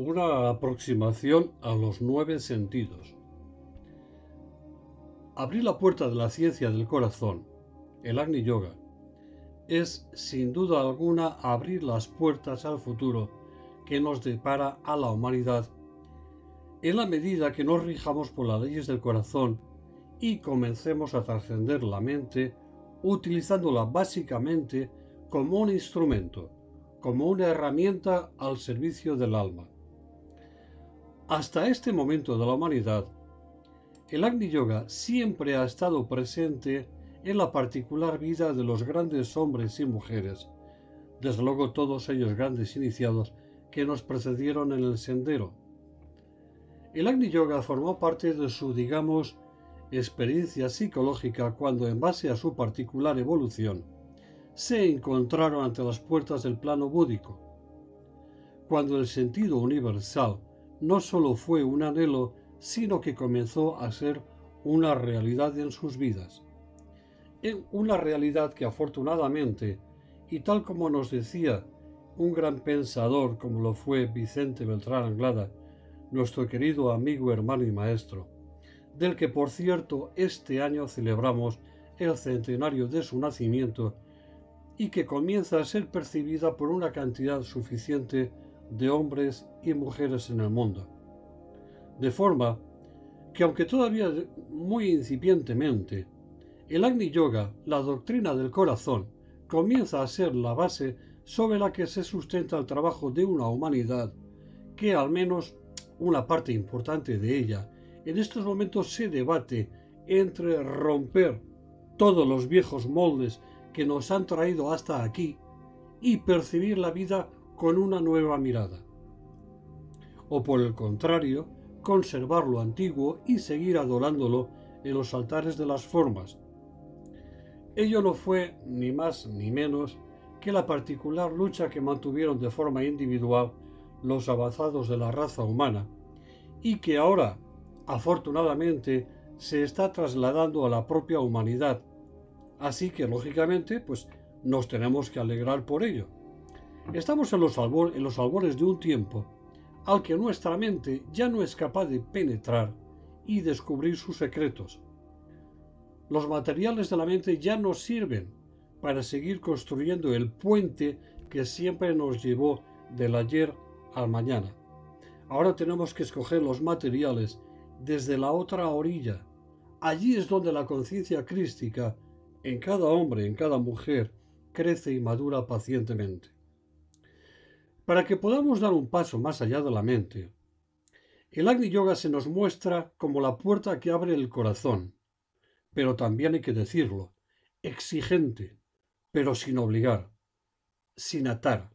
Una aproximación a los 9 sentidos. Abrir la puerta de la ciencia del corazón, el Agni Yoga, es sin duda alguna abrir las puertas al futuro que nos depara a la humanidad en la medida que nos rijamos por las leyes del corazón y comencemos a trascender la mente utilizándola básicamente como un instrumento, como una herramienta al servicio del alma. Hasta este momento de la humanidad, el Agni Yoga siempre ha estado presente en la particular vida de los grandes hombres y mujeres, desde luego todos ellos grandes iniciados que nos precedieron en el sendero. El Agni Yoga formó parte de su, digamos, experiencia psicológica cuando, en base a su particular evolución, se encontraron ante las puertas del plano búdico, cuando el sentido universal no solo fue un anhelo, sino que comenzó a ser una realidad en sus vidas. Una realidad que afortunadamente, y tal como nos decía un gran pensador como lo fue Vicente Beltrán Anglada, nuestro querido amigo, hermano y maestro, del que por cierto este año celebramos el centenario de su nacimiento y que comienza a ser percibida por una cantidad suficiente de hombres y mujeres en el mundo. De forma que, aunque todavía muy incipientemente, el Agni Yoga, la doctrina del corazón, comienza a ser la base sobre la que se sustenta el trabajo de una humanidad que, al menos una parte importante de ella, en estos momentos se debate entre romper todos los viejos moldes que nos han traído hasta aquí y percibir la vida con una nueva mirada. O por el contrario, conservar lo antiguo y seguir adorándolo en los altares de las formas. Ello no fue ni más ni menos que la particular lucha que mantuvieron de forma individual los avanzados de la raza humana y que ahora, afortunadamente, se está trasladando a la propia humanidad. Así que, lógicamente, nos tenemos que alegrar por ello. Estamos en los albores de un tiempo al que nuestra mente ya no es capaz de penetrar y descubrir sus secretos. Los materiales de la mente ya no sirven para seguir construyendo el puente que siempre nos llevó del ayer al mañana. Ahora tenemos que escoger los materiales desde la otra orilla. Allí es donde la conciencia crística, en cada hombre, en cada mujer, crece y madura pacientemente. Para que podamos dar un paso más allá de la mente, el Agni Yoga se nos muestra como la puerta que abre el corazón, pero también hay que decirlo, exigente, pero sin obligar, sin atar.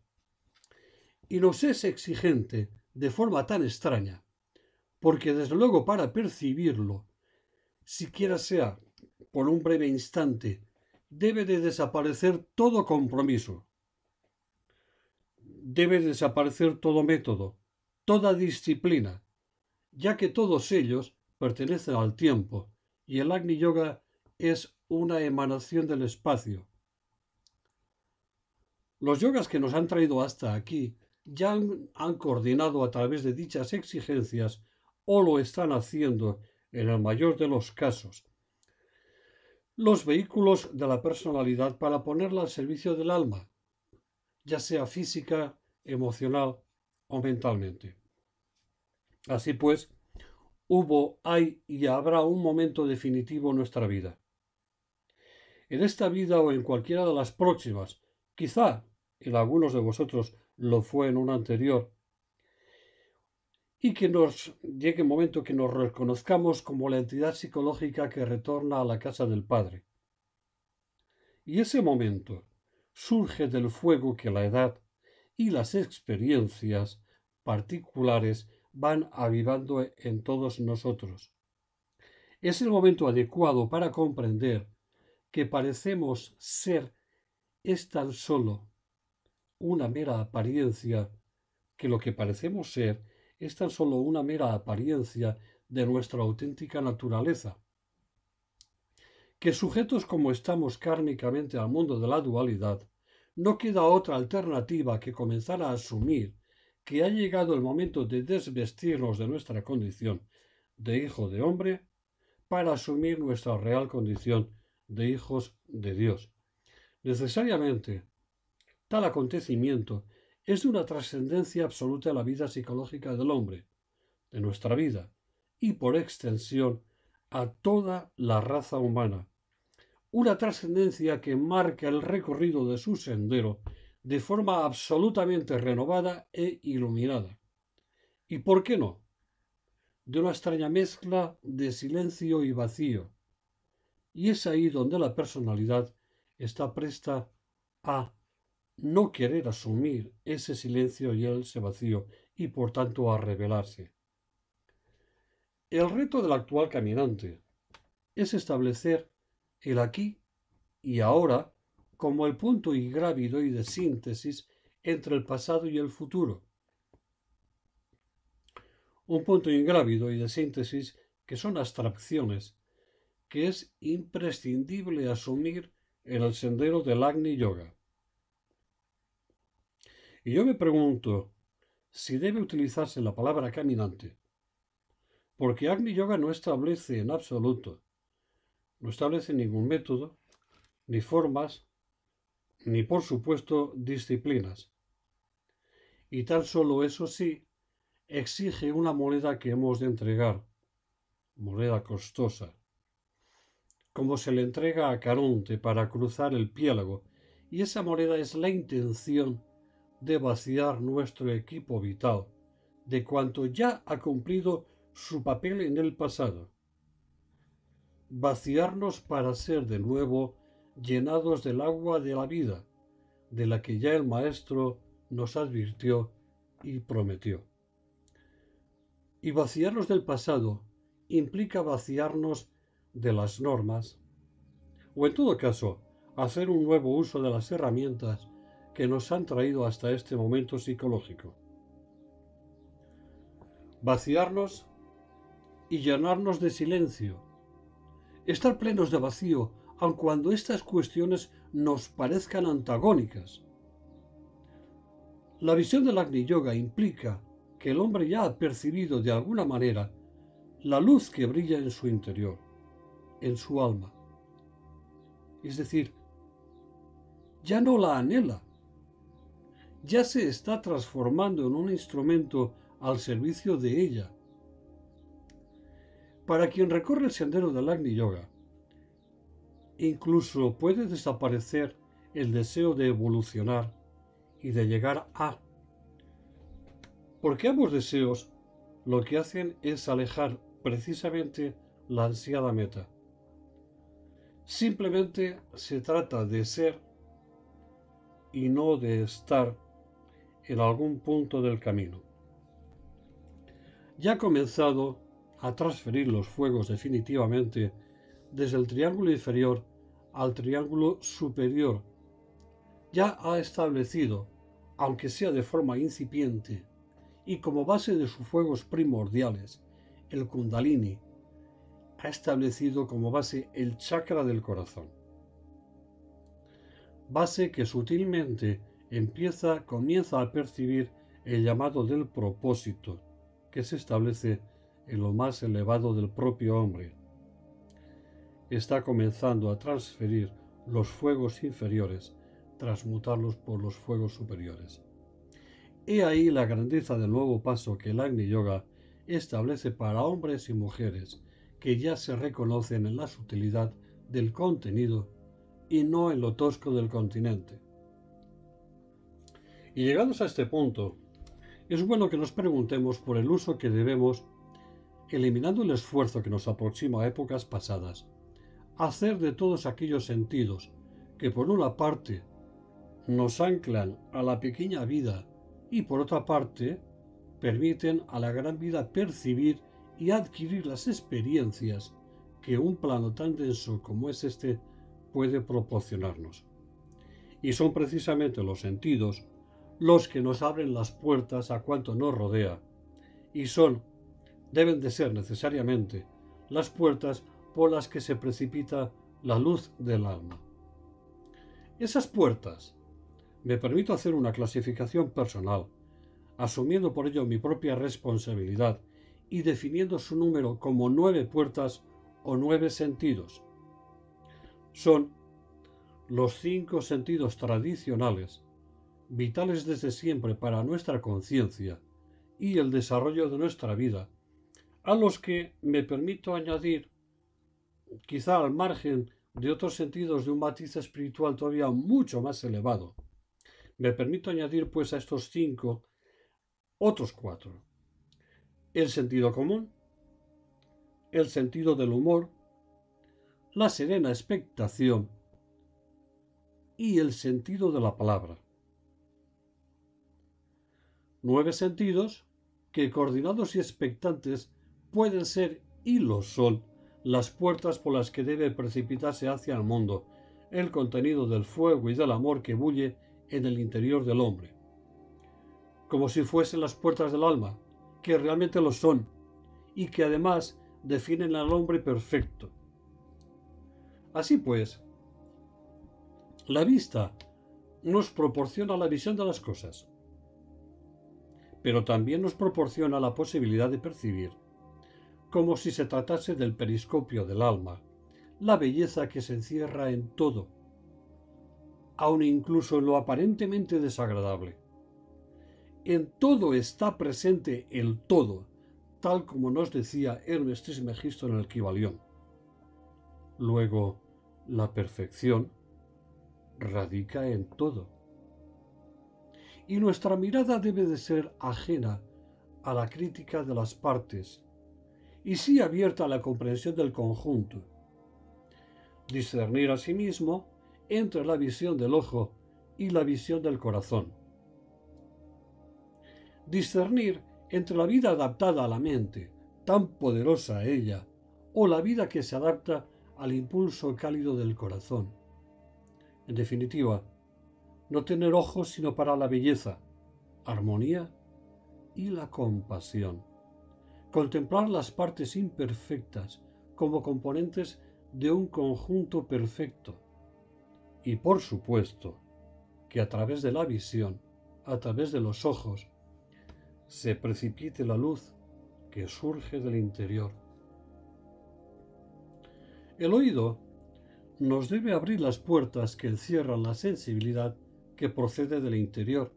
Y nos es exigente de forma tan extraña, porque desde luego para percibirlo, siquiera sea por un breve instante, debe de desaparecer todo compromiso. Debe desaparecer todo método, toda disciplina, ya que todos ellos pertenecen al tiempo y el Agni Yoga es una emanación del espacio. Los yogas que nos han traído hasta aquí ya han coordinado a través de dichas exigencias o lo están haciendo en el mayor de los casos los vehículos de la personalidad para ponerla al servicio del alma, ya sea física, emocional o mentalmente. Así pues, hubo, hay y habrá un momento definitivo en nuestra vida. En esta vida o en cualquiera de las próximas, quizá en algunos de vosotros lo fue en una anterior, y que nos llegue el momento que nos reconozcamos como la entidad psicológica que retorna a la casa del Padre. Y ese momento surge del fuego que la edad y las experiencias particulares van avivando en todos nosotros. Es el momento adecuado para comprender que parecemos ser es tan solo una mera apariencia, que lo que parecemos ser es tan solo una mera apariencia de nuestra auténtica naturaleza. Que sujetos como estamos kármicamente al mundo de la dualidad, no queda otra alternativa que comenzar a asumir que ha llegado el momento de desvestirnos de nuestra condición de hijo de hombre para asumir nuestra real condición de hijos de Dios. Necesariamente, tal acontecimiento es de una trascendencia absoluta a la vida psicológica del hombre, de nuestra vida, y por extensión a toda la raza humana. Una trascendencia que marca el recorrido de su sendero de forma absolutamente renovada e iluminada. ¿Y por qué no? De una extraña mezcla de silencio y vacío. Y es ahí donde la personalidad está presta a no querer asumir ese silencio y ese vacío, y por tanto a rebelarse. El reto del actual caminante es establecer el aquí y ahora como el punto ingrávido y de síntesis entre el pasado y el futuro. Un punto ingrávido y de síntesis que son abstracciones que es imprescindible asumir en el sendero del Agni Yoga. Y yo me pregunto si debe utilizarse la palabra caminante, porque Agni Yoga no establece en absoluto, no establece ningún método, ni formas, ni por supuesto disciplinas. Y tan solo eso sí, exige una moneda que hemos de entregar, moneda costosa, como se le entrega a Caronte para cruzar el piélago, y esa moneda es la intención de vaciar nuestro equipo vital de cuanto ya ha cumplido su papel en el pasado. Vaciarnos para ser de nuevo llenados del agua de la vida, de la que ya el Maestro nos advirtió y prometió. Y vaciarnos del pasado implica vaciarnos de las normas, o en todo caso, hacer un nuevo uso de las herramientas que nos han traído hasta este momento psicológico. Vaciarnos y llenarnos de silencio. Estar plenos de vacío, aun cuando estas cuestiones nos parezcan antagónicas. La visión del Agni Yoga implica que el hombre ya ha percibido de alguna manera la luz que brilla en su interior, en su alma. Es decir, ya no la anhela, ya se está transformando en un instrumento al servicio de ella. Para quien recorre el sendero del Agni Yoga, incluso puede desaparecer el deseo de evolucionar y de llegar a. Porque ambos deseos lo que hacen es alejar precisamente la ansiada meta. Simplemente se trata de ser y no de estar en algún punto del camino. Ya ha comenzado a transferir los fuegos definitivamente desde el triángulo inferior al triángulo superior. Ya ha establecido, aunque sea de forma incipiente, y como base de sus fuegos primordiales, el Kundalini, ha establecido como base el chakra del corazón. Base que sutilmente comienza a percibir el llamado del propósito, que se establece en lo más elevado del propio hombre. Está comenzando a transferir los fuegos inferiores, transmutarlos por los fuegos superiores. He ahí la grandeza del nuevo paso que el Agni Yoga establece para hombres y mujeres que ya se reconocen en la sutilidad del contenido y no en lo tosco del continente. Y llegados a este punto, es bueno que nos preguntemos por el uso que debemos, eliminando el esfuerzo que nos aproxima a épocas pasadas, hacer de todos aquellos sentidos que por una parte nos anclan a la pequeña vida y por otra parte permiten a la gran vida percibir y adquirir las experiencias que un plano tan denso como es este puede proporcionarnos. Y son precisamente los sentidos los que nos abren las puertas a cuanto nos rodea, y deben de ser necesariamente las puertas por las que se precipita la luz del alma. Esas puertas, me permito hacer una clasificación personal, asumiendo por ello mi propia responsabilidad y definiendo su número como 9 puertas o 9 sentidos. Son los 5 sentidos tradicionales, vitales desde siempre para nuestra conciencia y el desarrollo de nuestra vida, a los que me permito añadir, quizá al margen de otros sentidos de un matiz espiritual todavía mucho más elevado, me permito añadir pues a estos 5 otros 4. El sentido común, el sentido del humor, la serena expectación y el sentido de la palabra. 9 sentidos que, coordinados y expectantes, pueden ser y lo son las puertas por las que debe precipitarse hacia el mundo el contenido del fuego y del amor que bulle en el interior del hombre, como si fuesen las puertas del alma, que realmente lo son y que además definen al hombre perfecto. Así pues, la vista nos proporciona la visión de las cosas, pero también nos proporciona la posibilidad de percibir, como si se tratase del periscopio del alma, la belleza que se encierra en todo, aun incluso en lo aparentemente desagradable. En todo está presente el todo, tal como nos decía Ernest Trismegisto en el Kybalión. Luego, la perfección radica en todo. Y nuestra mirada debe de ser ajena a la crítica de las partes, y sí abierta a la comprensión del conjunto. Discernir asimismo entre la visión del ojo y la visión del corazón. Discernir entre la vida adaptada a la mente, tan poderosa ella, o la vida que se adapta al impulso cálido del corazón. En definitiva, no tener ojos sino para la belleza, armonía y la compasión. Contemplar las partes imperfectas como componentes de un conjunto perfecto. Y por supuesto, que a través de la visión, a través de los ojos, se precipite la luz que surge del interior. El oído nos debe abrir las puertas que encierran la sensibilidad que procede del interior,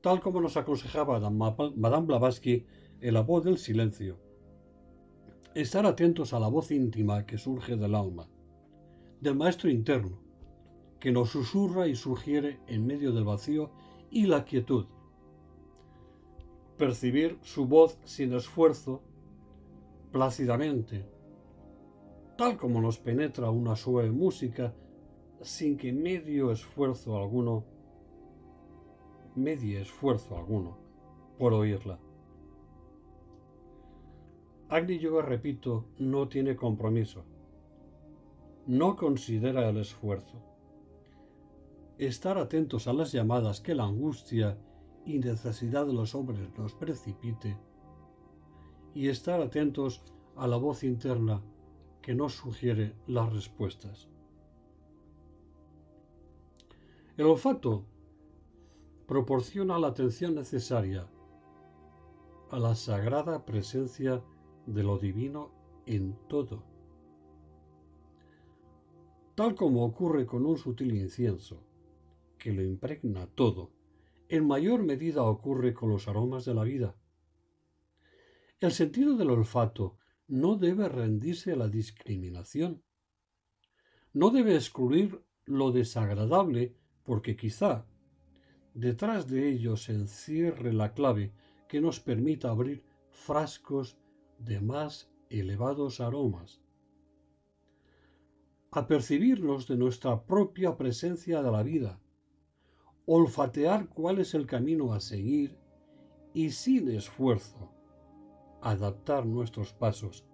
tal como nos aconsejaba Madame Blavatsky en La voz del silencio. Estar atentos a la voz íntima que surge del alma, del maestro interno, que nos susurra y sugiere en medio del vacío y la quietud. Percibir su voz sin esfuerzo, plácidamente, tal como nos penetra una suave música sin que medie esfuerzo alguno por oírla. Agni Yoga, repito, no tiene compromiso, no considera el esfuerzo. Estar atentos a las llamadas que la angustia y necesidad de los hombres nos precipite, y estar atentos a la voz interna que nos sugiere las respuestas. El olfato proporciona la atención necesaria a la sagrada presencia de lo divino en todo. Tal como ocurre con un sutil incienso, que lo impregna todo, en mayor medida ocurre con los aromas de la vida. El sentido del olfato no debe rendirse a la discriminación. No debe excluir lo desagradable porque quizá detrás de ello se encierre la clave que nos permita abrir frascos de más elevados aromas. Apercibirnos de nuestra propia presencia de la vida, olfatear cuál es el camino a seguir y sin esfuerzo adaptar nuestros pasos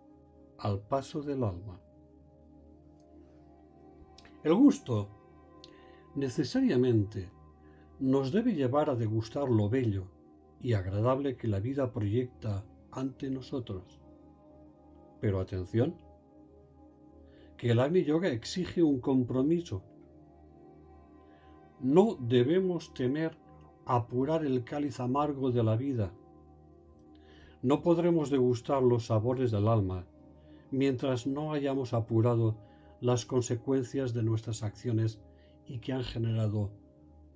al paso del alma. El gusto necesariamente nos debe llevar a degustar lo bello y agradable que la vida proyecta ante nosotros. Pero atención, que el Agni Yoga exige un compromiso. No debemos temer apurar el cáliz amargo de la vida. No podremos degustar los sabores del alma mientras no hayamos apurado las consecuencias de nuestras acciones y que han generado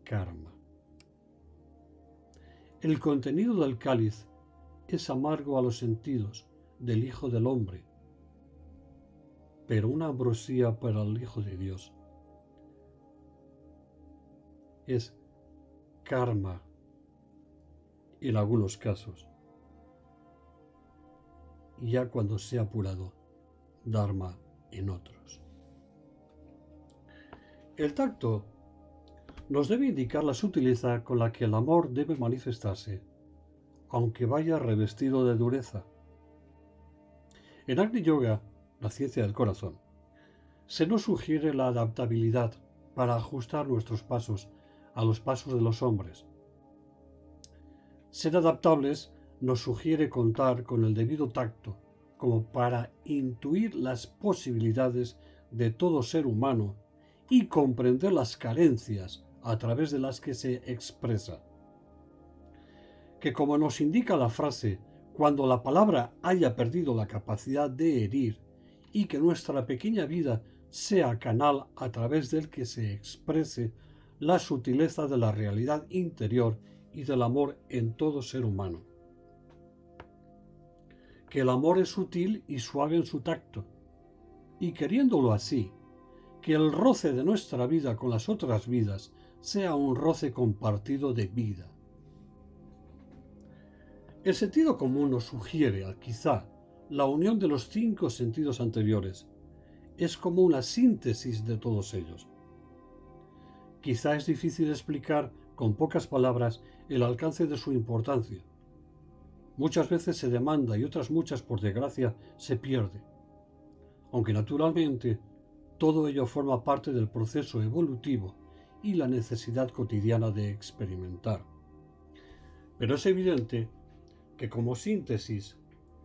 karma. El contenido del cáliz es amargo a los sentidos del Hijo del Hombre, pero una ambrosía para el Hijo de Dios. Es karma en algunos casos, y ya cuando sea apurado, dharma en otros. El tacto nos debe indicar la sutileza con la que el amor debe manifestarse, aunque vaya revestido de dureza. En Agni Yoga, la ciencia del corazón, se nos sugiere la adaptabilidad para ajustar nuestros pasos a los pasos de los hombres. Ser adaptables nos sugiere contar con el debido tacto como para intuir las posibilidades de todo ser humano y comprender las carencias a través de las que se expresa. Que como nos indica la frase, cuando la palabra haya perdido la capacidad de herir y que nuestra pequeña vida sea canal a través del que se exprese la sutileza de la realidad interior y del amor en todo ser humano. Que el amor es sutil y suave en su tacto, y queriéndolo así, que el roce de nuestra vida con las otras vidas sea un roce compartido de vida. El sentido común nos sugiere, quizá, la unión de los 5 sentidos anteriores. Es como una síntesis de todos ellos. Quizá es difícil explicar con pocas palabras el alcance de su importancia. Muchas veces se demanda y otras muchas, por desgracia, se pierde. Aunque naturalmente todo ello forma parte del proceso evolutivo y la necesidad cotidiana de experimentar. Pero es evidente que como síntesis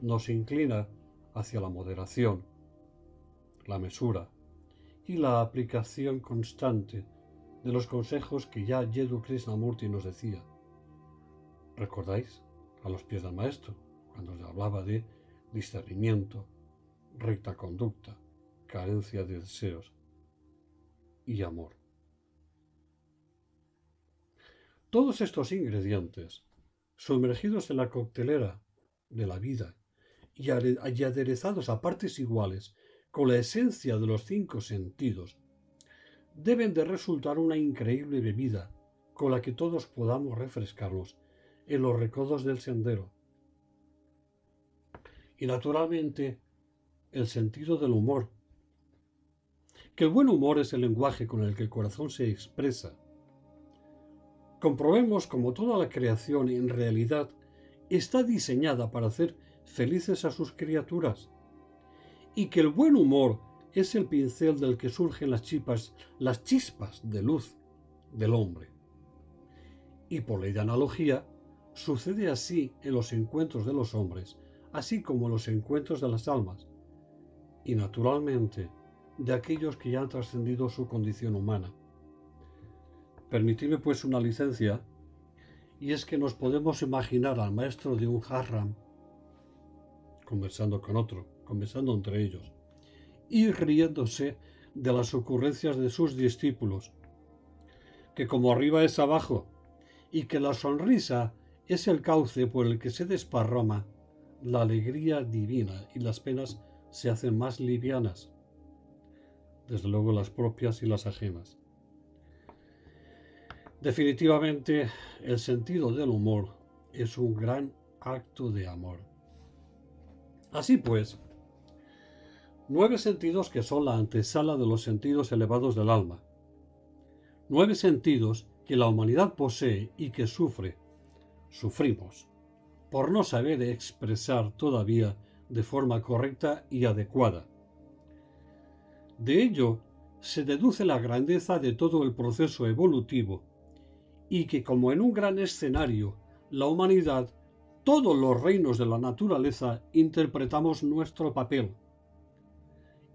nos inclina hacia la moderación, la mesura y la aplicación constante de los consejos que ya Yeddu Krishnamurti nos decía. ¿Recordáis? A los pies del maestro, cuando os hablaba de discernimiento, recta conducta, carencia de deseos y amor. Todos estos ingredientes, sumergidos en la coctelera de la vida y aderezados a partes iguales con la esencia de los 5 sentidos, deben de resultar una increíble bebida con la que todos podamos refrescarnos en los recodos del sendero. Y naturalmente, el sentido del humor. Que el buen humor es el lenguaje con el que el corazón se expresa. Comprobemos como toda la creación en realidad está diseñada para hacer felices a sus criaturas, y que el buen humor es el pincel del que surgen las chispas de luz del hombre. Y por ley de analogía, sucede así en los encuentros de los hombres, así como en los encuentros de las almas, y naturalmente de aquellos que ya han trascendido su condición humana. Permitidme pues una licencia, y es que nos podemos imaginar al maestro de un ashram conversando con otro, conversando entre ellos, y riéndose de las ocurrencias de sus discípulos, que como arriba es abajo, y que la sonrisa es el cauce por el que se desparrama la alegría divina y las penas se hacen más livianas, desde luego las propias y las ajenas. Definitivamente, el sentido del humor es un gran acto de amor. Así pues, 9 sentidos que son la antesala de los sentidos elevados del alma. 9 sentidos que la humanidad posee y que sufrimos, por no saber expresar todavía de forma correcta y adecuada. De ello se deduce la grandeza de todo el proceso evolutivo y que como en un gran escenario, la humanidad, todos los reinos de la naturaleza interpretamos nuestro papel.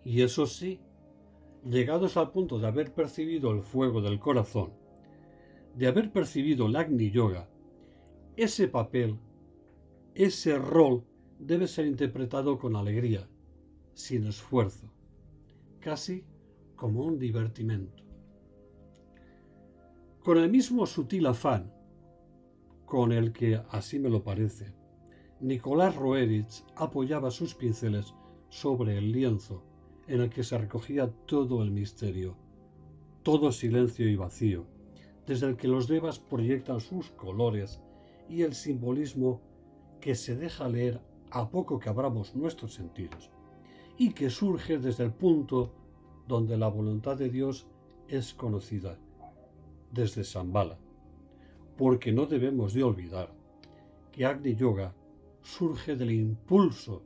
Y eso sí, llegados al punto de haber percibido el fuego del corazón, de haber percibido el Agni Yoga, ese papel, ese rol debe ser interpretado con alegría, sin esfuerzo, casi como un divertimento. Con el mismo sutil afán con el que, así me lo parece, Nicolás Roerich apoyaba sus pinceles sobre el lienzo en el que se recogía todo el misterio, todo silencio y vacío, desde el que los devas proyectan sus colores y el simbolismo que se deja leer a poco que abramos nuestros sentidos, y que surge desde el punto donde la voluntad de Dios es conocida, desde Shambhala, porque no debemos de olvidar que Agni Yoga surge del impulso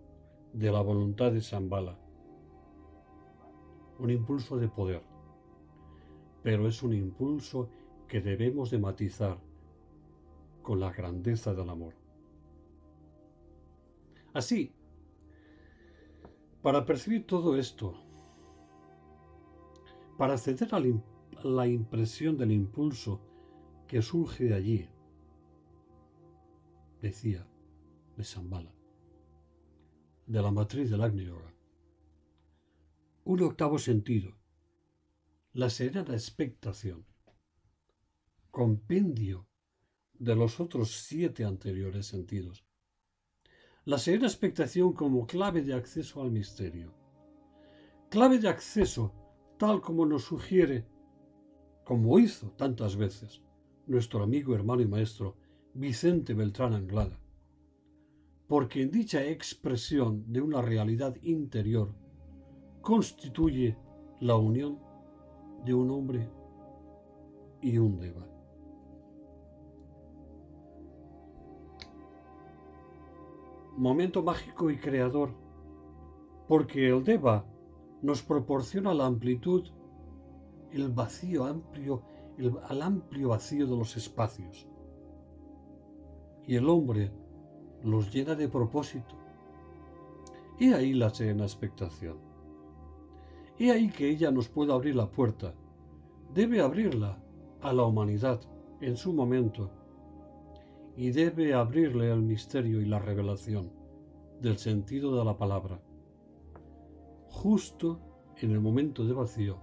de la voluntad de Shambhala, un impulso de poder, pero es un impulso que debemos de matizar con la grandeza del amor. Así, para percibir todo esto, para acceder a la impresión del impulso que surge de allí, decía, de Shambhala, de la matriz del Agni Yoga, un octavo sentido, la serena expectación, compendio de los otros 7 anteriores sentidos, la serena expectación como clave de acceso al misterio, clave de acceso tal como nos sugiere, como hizo tantas veces, nuestro amigo, hermano y maestro Vicente Beltrán Anglada, porque en dicha expresión de una realidad interior constituye la unión de un hombre y un deva. Momento mágico y creador, porque el deva nos proporciona la amplitud, el vacío amplio, al amplio vacío de los espacios, y el hombre los llena de propósito. He ahí la serena expectación. He ahí que ella nos puede abrir la puerta, debe abrirla a la humanidad en su momento, y debe abrirle el misterio y la revelación del sentido de la palabra. Justo en el momento de vacío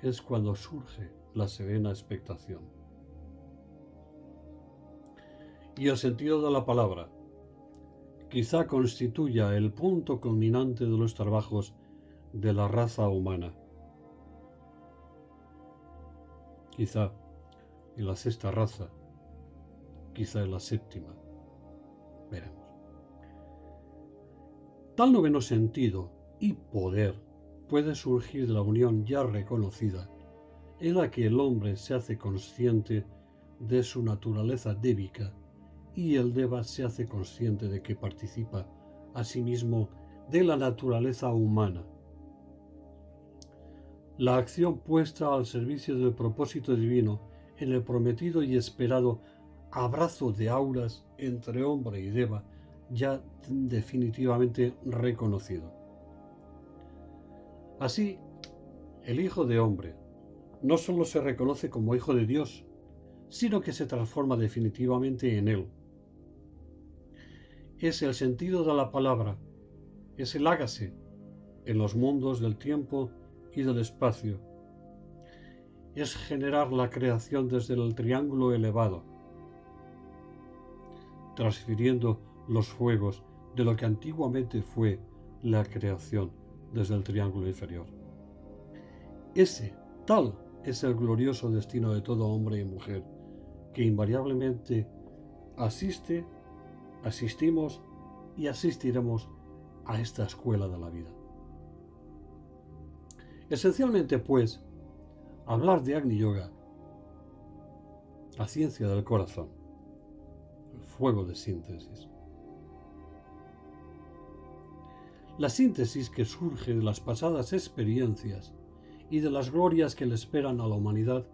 es cuando surge la serena expectación. Y el sentido de la palabra quizá constituya el punto culminante de los trabajos de la raza humana. Quizá en la 6ª raza, quizá en la 7ª, veremos. Tal noveno sentido y poder puede surgir de la unión ya reconocida, en la que el hombre se hace consciente de su naturaleza débica y el deva se hace consciente de que participa asimismo de la naturaleza humana. La acción puesta al servicio del propósito divino en el prometido y esperado abrazo de auras entre hombre y deva, ya definitivamente reconocido. Así, el Hijo de Hombre no solo se reconoce como Hijo de Dios, sino que se transforma definitivamente en Él. Es el sentido de la palabra, es el hágase en los mundos del tiempo y del espacio. Es generar la creación desde el triángulo elevado, transfiriendo los fuegos de lo que antiguamente fue la creación desde el triángulo inferior. Tal es el glorioso destino de todo hombre y mujer, que invariablemente asistimos y asistiremos a esta escuela de la vida. Esencialmente, pues, hablar de Agni Yoga, la ciencia del corazón, el fuego de síntesis. La síntesis que surge de las pasadas experiencias y de las glorias que le esperan a la humanidad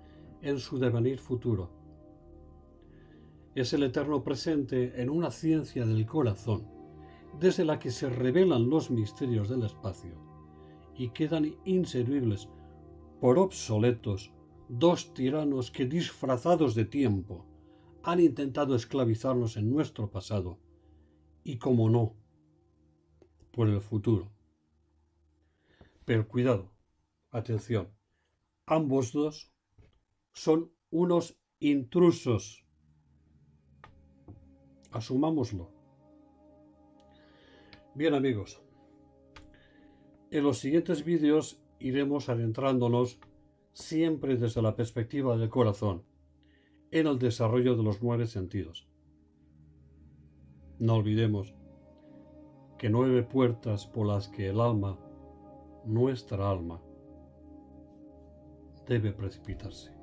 en su devenir futuro. Es el eterno presente en una ciencia del corazón, desde la que se revelan los misterios del espacio y quedan inservibles por obsoletos dos tiranos que, disfrazados de tiempo, han intentado esclavizarnos en nuestro pasado y, como no, por el futuro. Pero cuidado, atención, ambos dos son unos intrusos. Asumámoslo. Bien, amigos, en los siguientes vídeos iremos adentrándonos siempre desde la perspectiva del corazón en el desarrollo de los 9 sentidos. No olvidemos que 9 puertas por las que el alma, nuestra alma, debe precipitarse.